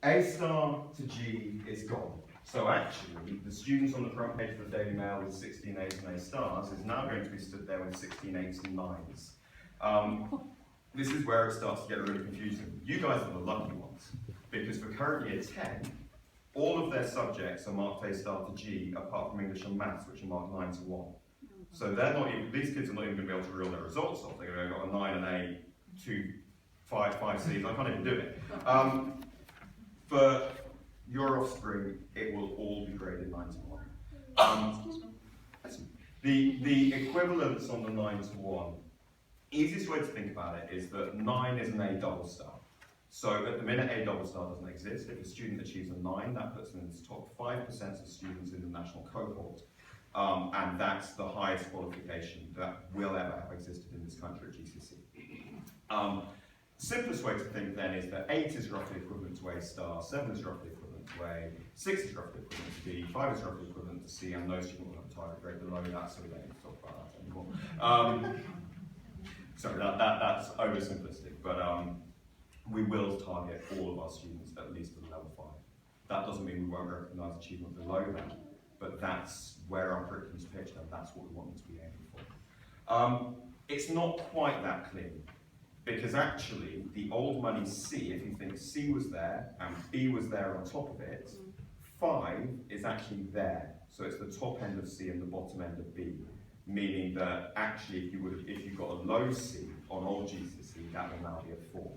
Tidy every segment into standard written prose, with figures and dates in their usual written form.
A star to G is gone. So actually, the students on the front page of the Daily Mail with 16 A's and A stars is now going to be stood there with 16 8s and 9s. This is where it starts to get really confusing. You guys are the lucky ones, because for current year 10, all of their subjects are marked A star to G, apart from English and Maths, which are marked 9 to 1. So they're not even, these kids are not even going to be able to reel their results off. They're going to have got a 9, an A, 2, 5 C's. I can't even do it. For your offspring, it will all be graded 9 to 1. The equivalence on the 9 to 1, easiest way to think about it is that 9 is an A double star. So at the minute, A double star doesn't exist. If a student achieves a 9, that puts them in the top 5% of students in the national cohort. And that's the highest qualification that will ever have existed in this country at GCSE. Simplest way to think then is that 8 is roughly equivalent to A star, 7 is roughly equivalent to A, 6 is roughly equivalent to B, 5 is roughly equivalent to C, and no student will have a target grade below that, so we don't need to talk about that anymore. Sorry, that's oversimplistic, but we will target all of our students at least at level 5. That doesn't mean we won't recognise achievement below that, but that's where our curriculum's pitched, and that's what we want them to be aiming for. It's not quite that clean, because actually the old money C, if you think C was there and B was there on top of it, 5 is actually there. So it's the top end of C and the bottom end of B, meaning that actually if you got a low C on old GCSE, that will now be a 4.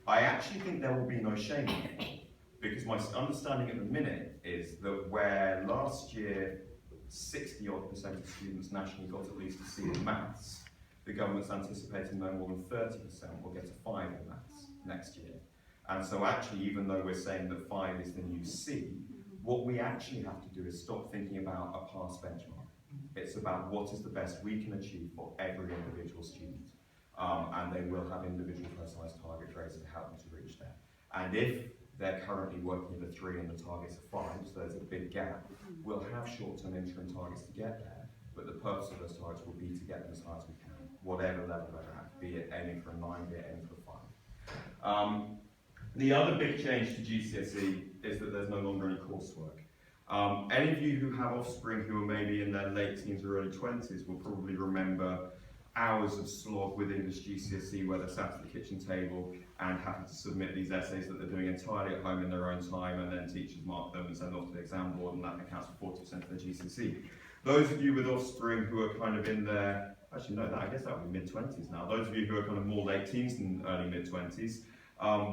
I actually think there will be no shame in it, because my understanding at the minute is that where last year 60-odd% of students nationally got at least a C in maths, the government's anticipating no more than 30% will get a 5 in maths next year. And so actually, even though we're saying that 5 is the new C, what we actually have to do is stop thinking about a pass benchmark. It's about what is the best we can achieve for every individual student. And they will have individual personalised target grades to help them to reach there. And if they're currently working with a 3 and the target's a 5, so there's a big gap, we'll have short-term interim targets to get there, but the purpose of those targets will be to get them as high as we can, whatever level they're at, be it aiming for a 9, be it aiming for a 5. The other big change to GCSE is that there's no longer any coursework. Any of you who have offspring who are maybe in their late teens or early 20s will probably remember hours of slog with English GCSE where they're sat at the kitchen table and having to submit these essays that they're doing entirely at home in their own time, and then teachers mark them and send off to the exam board, and that accounts for 40% of their GCSE. Those of you with offspring who are kind of in their, actually no, I guess that would be mid-20s now. Those of you who are kind of more late teens than early mid-20s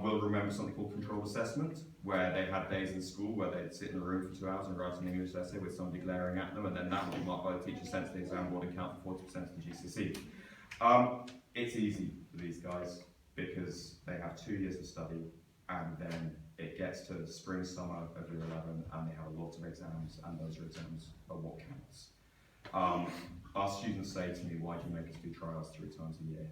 will remember something called controlled assessment, where they had days in school where they'd sit in a room for 2 hours and write an English essay with somebody glaring at them, and then that would be marked by the teacher, sent to the exam board, and count for 40% of the GCSE. It's easy for these guys because they have 2 years of study, and then it gets to spring, summer of year 11, and they have a lot of exams, and those exams are what counts. Our students say to me, why do you make us do trials 3 times a year?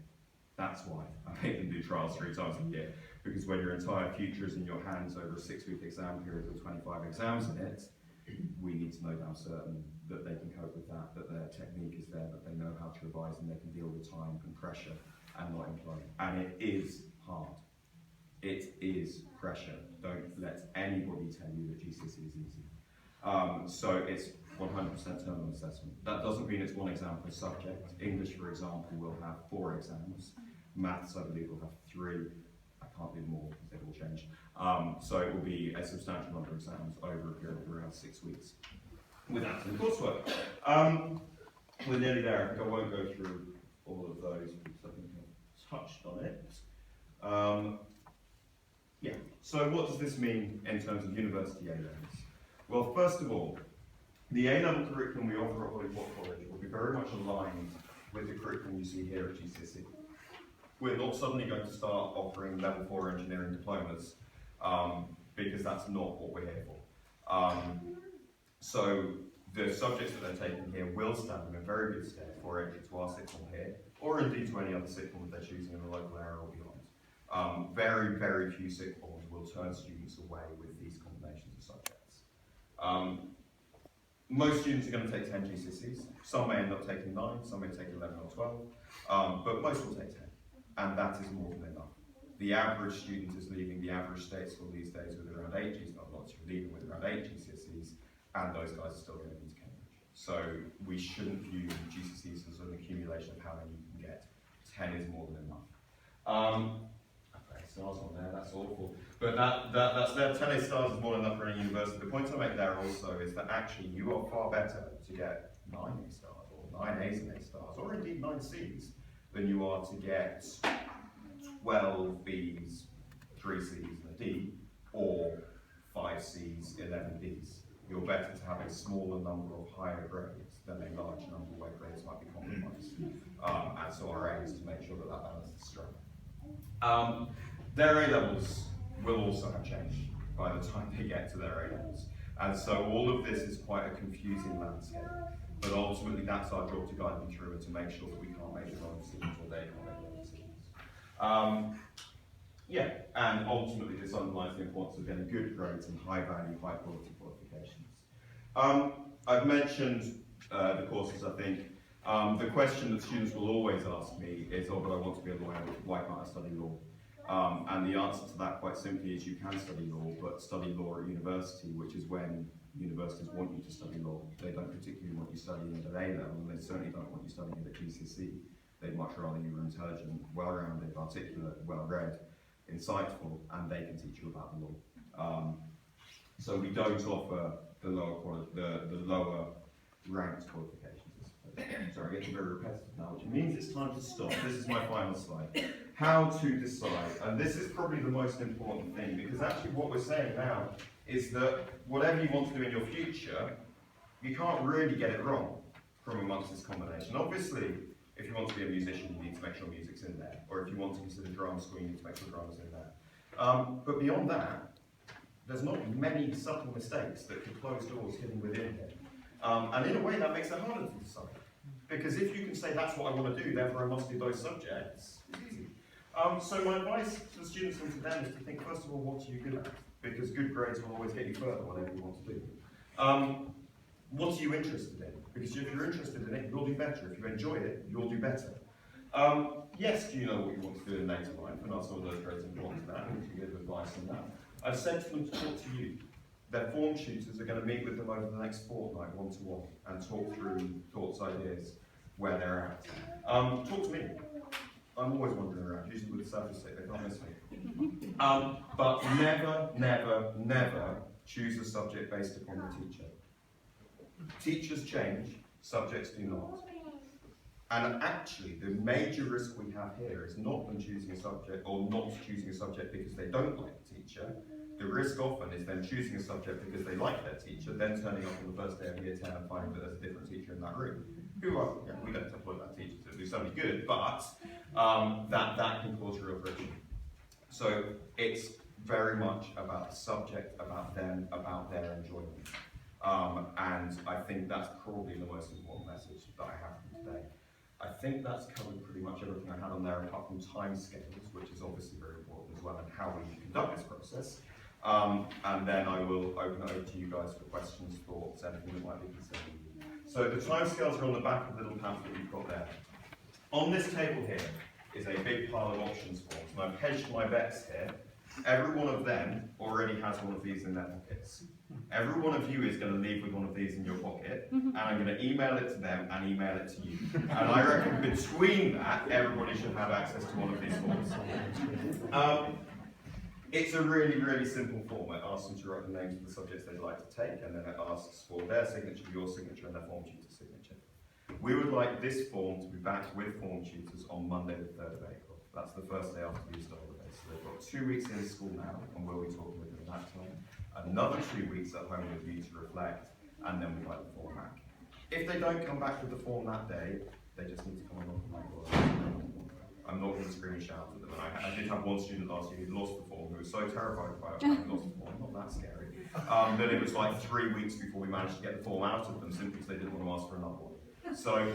That's why I make them do trials 3 times a year, because when your entire future is in your hands over a 6-week exam period with 25 exams in it, we need to know damn certain that they can cope with that, that their technique is there, that they know how to revise, and they can deal with time and pressure and not implode. And it is hard. It is pressure. Don't let anybody tell you that GCSE is easy. So it's 100% terminal assessment. That doesn't mean it's 1 exam per subject. English, for example, will have 4 exams. Maths, I believe, will have 3. I can't do more because they've all changed. So it will be a substantial number of exams over a period of around 6 weeks without some coursework. We're nearly there. I think I won't go through all of those because I think I've touched on it. Yeah, so what does this mean in terms of university A-levels? Well, first of all, the A-level curriculum we offer at Holy Pot College will be very much aligned with the curriculum you see here at GCSE. We're not suddenly going to start offering level 4 engineering diplomas because that's not what we're here for. So the subjects that they're taking here will stand them in very good stead for entry to our sixth form here, or indeed to any other sixth form that they're choosing in the local area or beyond. Very, very few sixth forms will turn students away with these combinations of subjects. Most students are going to take 10 GCSEs. Some may end up taking 9, some may take 11 or 12, but most will take 10, and that is more than enough. the average student is leaving the average state school these days with around 8 GCSEs, not you're leaving with around 8 GCSEs, and those guys are still going into Cambridge. So we shouldn't view GCSEs as an accumulation of how many you can get. 10 is more than enough. Okay, stars on there, that's awful. But that's there. 10 A stars is more than enough for any university. The point I make there also is that actually you are far better to get 9 A stars, or 9 A's and A stars, or indeed 9 C's, than you are to get 12 B's, 3 C's and a D, or 5 C's, 11 D's. You're better to have a smaller number of higher grades than a large number where grades might be compromised. And so our aim is to make sure that that balance is strong. Their A-levels will also have changed by the time they get to their A-levels. And so all of this is quite a confusing landscape. But ultimately that's our job, to guide them through and to make sure that we can't make the wrong decisions or they can't make the wrong decisions. Yeah, and ultimately this underlines the importance of getting good grades and high value, high quality qualifications. I've mentioned the courses, I think. The question that students will always ask me is, oh, but I want to be a lawyer, why can't I study law? And the answer to that quite simply is you can study law, but study law at university, which is when universities want you to study law. They don't particularly want you studying it at A-level, and they certainly don't want you studying it at GCSE. They'd much rather you were intelligent, well-rounded, articulate, well-read, insightful, and they can teach you about the law. So we don't offer the lower quality, the lower ranked qualifications. Sorry, I'm getting very repetitive now, which means it's time to stop. This is my final slide. How to decide, and this is probably the most important thing, because actually what we're saying now is that whatever you want to do in your future, you can't really get it wrong from amongst this combination. Obviously, if you want to be a musician, you need to make sure music's in there, or if you want to consider drama school, you need to make sure drama's in there. But beyond that, there's not many subtle mistakes that could close doors hidden within here. And in a way, that makes it harder to decide. Because if you can say, that's what I want to do, therefore I must do those subjects, it's easy. So my advice to the students and to them is to think, first of all, what are you good at? Because good grades will always get you further, whatever you want to do. What are you interested in? Because if you're interested in it, you'll do better. If you enjoy it, you'll do better. Yes, do you know what you want to do in later life? And are some of those grades important to that? And to give advice on that. I've sent them to talk to you. Their form tutors are going to meet with them over the next fortnight, one-to-one, and talk through thoughts, ideas, where they're at. Talk to me. I'm always wandering around, usually with a selfie stick, they can't miss me. But never, never, never choose a subject based upon the teacher. Teachers change, subjects do not. And actually, the major risk we have here is not them choosing a subject, or not choosing a subject because they don't like the teacher. The risk often is them choosing a subject because they like their teacher, then turning up on the first day of year 10 and finding that there's a different teacher in that room. Who are, we don't employ that teacher to do something good, but that can cause real friction. So it's very much about the subject, about them, about their enjoyment. And I think that's probably the most important message that I have from today. I think that's covered pretty much everything I had on there, apart from time scales, which is obviously very important as well, and how we conduct this process. And then I will open it over to you guys for questions, thoughts, anything that might be concerning you. So the timescales are on the back of the little pamphlet you've got there. On this table here is a big pile of options forms, and I've hedged my bets here. Every one of them already has one of these in their pockets. Every one of you is going to leave with one of these in your pocket, and I'm going to email it to them and email it to you. And I reckon between that, everybody should have access to one of these forms. It's a really, really simple form. It asks them to write the names of the subjects they'd like to take, and then it asks for their signature, your signature, and their form tutor's signature. We would like this form to be back with form tutors on Monday the 3rd of April. That's the first day after the Easter holidays. So they've got 2 weeks in school now, and we'll be talking with them at that time. Another 2 weeks at home with you to reflect, and then we'd like the form back. If they don't come back with the form that day, they just need to come along and make it. I'm not going to scream and shout at them. And I did have one student last year who lost the form, who was so terrified by it, he lost the form, not that scary. That it was like 3 weeks before we managed to get the form out of them, simply because they didn't want to ask for another one. So,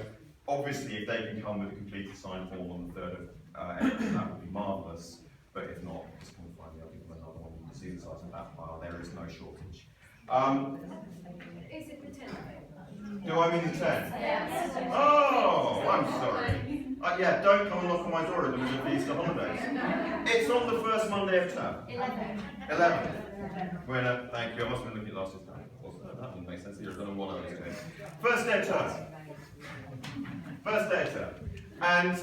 obviously, if they can come with a completely signed form on the 3rd of April, that would be marvellous. But if not, just come and find me, I'll give them another one. You can see the size of that pile, there is no shortage. Is it the 10th of April? Do I mean the 10th? Yes. Oh, I'm sorry. Yeah, don't come and knock on my door in the middle of the Easter holidays. It's on the first Monday of term. 11th. Well, thank you. I must have been looking at last year's time. That didn't make sense either. I don't know what I was doing. First day of term. First day of term. And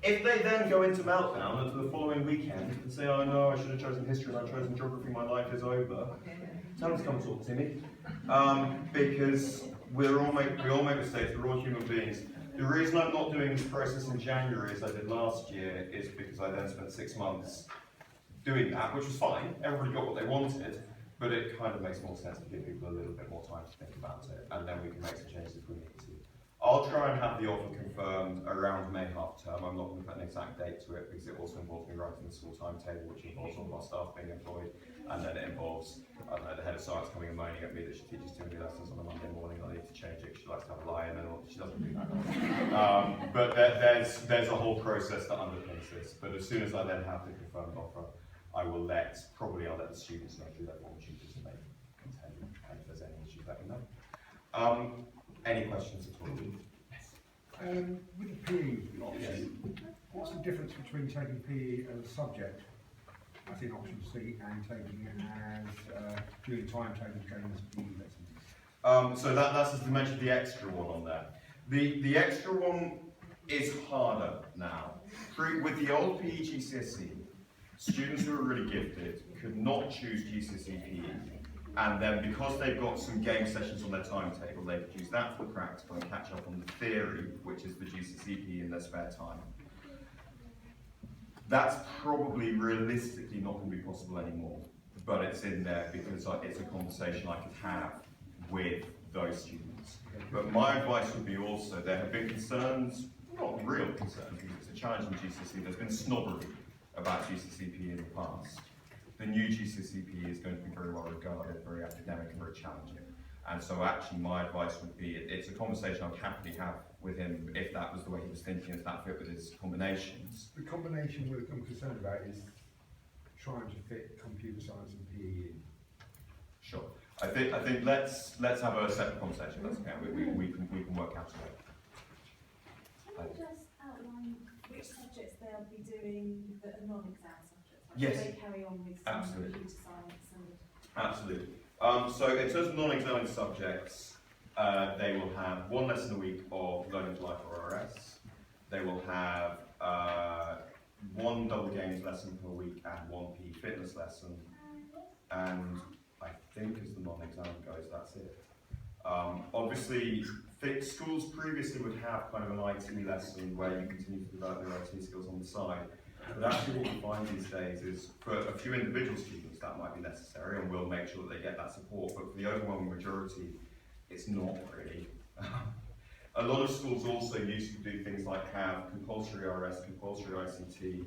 if they then go into meltdown and the following weekend and say, oh no, I should have chosen history and I've chosen geography, my life is over, tell them to come and talk to me. Because we all make mistakes, we're all human beings. The reason I'm not doing this process in January as I did last year is because I then spent 6 months doing that, which was fine. Everybody got what they wanted, but it kind of makes more sense to give people a little bit more time to think about it, and then we can make some changes if we need to. I'll try and have the offer confirmed around May half term. I'm not going to put an exact date to it because it also involves me writing the school timetable, which involves all of our staff being employed, and then it involves, I don't know, the head of science coming and moaning at me that she teaches too many lessons on a Monday morning. I need to change it. She likes to have a lie-in, and she doesn't do that. But there's a whole process that underpins this. But as soon as I then have the confirmed offer, I'll let the students know through their form tutors, and they can tell you. And if there's any issues, let me know. Any questions at all? Yes. With the PE option, what's the difference between taking PE as a subject, as in option C, and taking it as doing timetable training as PE lessons? So that's, as you mentioned, the extra one on there. The extra one is harder now. With the old PE GCSE, students who are really gifted could not choose GCSE PE. And then because they've got some game sessions on their timetable, they could use that for the practical and catch up on the theory, which is the GCSE PE in their spare time. That's probably realistically not going to be possible anymore, but it's in there because it's a conversation I could have with those students. But my advice would be also, there have been concerns, not real concerns, because it's a challenge in GCSE, there's been snobbery about GCSE PE in the past. The new GCSE PE is going to be very well regarded, very academic and very challenging. And so actually my advice would be, it's a conversation I'd happily have with him if that was the way he was thinking, if that fit with his combinations. The combination I'm concerned about is trying to fit computer science and PE in. Sure. I think let's have a separate conversation. That's okay. We can work out together. Can you just outline which subjects they'll be doing that are non-exam subjects? Like Yes. They carry on with Absolutely. computer science and. Absolutely. So in terms of non-examining subjects, they will have 1 lesson a week of Learning to Life or RS. They will have 1 double games lesson per week and 1 PE fitness lesson. And I think as the non-exam goes, that's it. Obviously, schools previously would have kind of an IT lesson where you continue to develop your IT skills on the side. But actually what we find these days is, for a few individual students that might be necessary, and we'll make sure that they get that support, but for the overwhelming majority, it's not really. A lot of schools also used to do things like have compulsory RS, compulsory ICT,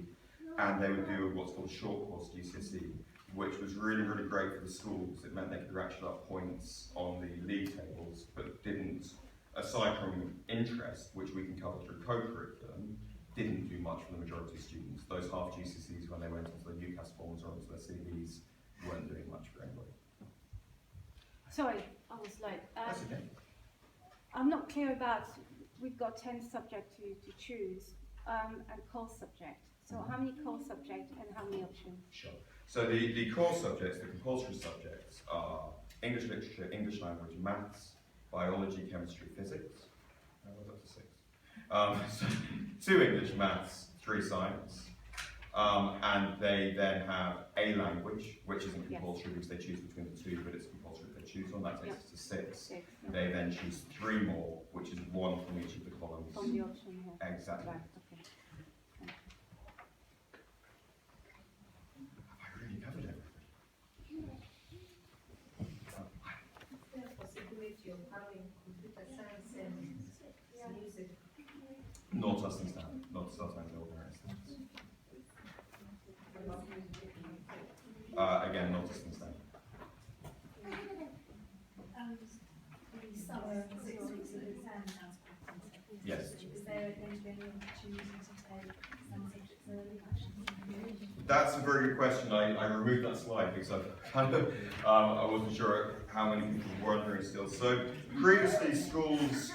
and they would do what's called short course GCSE, which was really, really great for the schools. It meant they could ratchet up points on the league tables, but didn't, aside from interest, which we can cover through co-curriculum, didn't do much for the majority of students. Those half GCSEs, when they went into their UCAS forms or into their CVs, weren't doing much for anybody. Sorry, I was late. That's okay. I'm not clear about, we've got 10 subjects to choose and core subject. So how many core subjects and how many options? Sure. So the core subjects, the compulsory subjects, are English literature, English language, maths, biology, chemistry, physics. Was up to 6. So 2 English, maths, 3 science. And they then have a language, which isn't compulsory because they choose between the 2, but it's compulsory if they choose one. That takes us to 6. They then choose 3 more, which is 1 from each of the columns. From the option here. Exactly. Right, okay. Have I really covered everything? Is there a possibility of having computer science and music? Not as things stand, not as things ordinary stands. Again, not as things stand. The summer 6 weeks of exam sounds quite intensive. Yes. Is there going to be any opportunity to take some subjects early? That's a very good question. I removed that slide because I kind of I wasn't sure how many people were ordinary still. So previously schools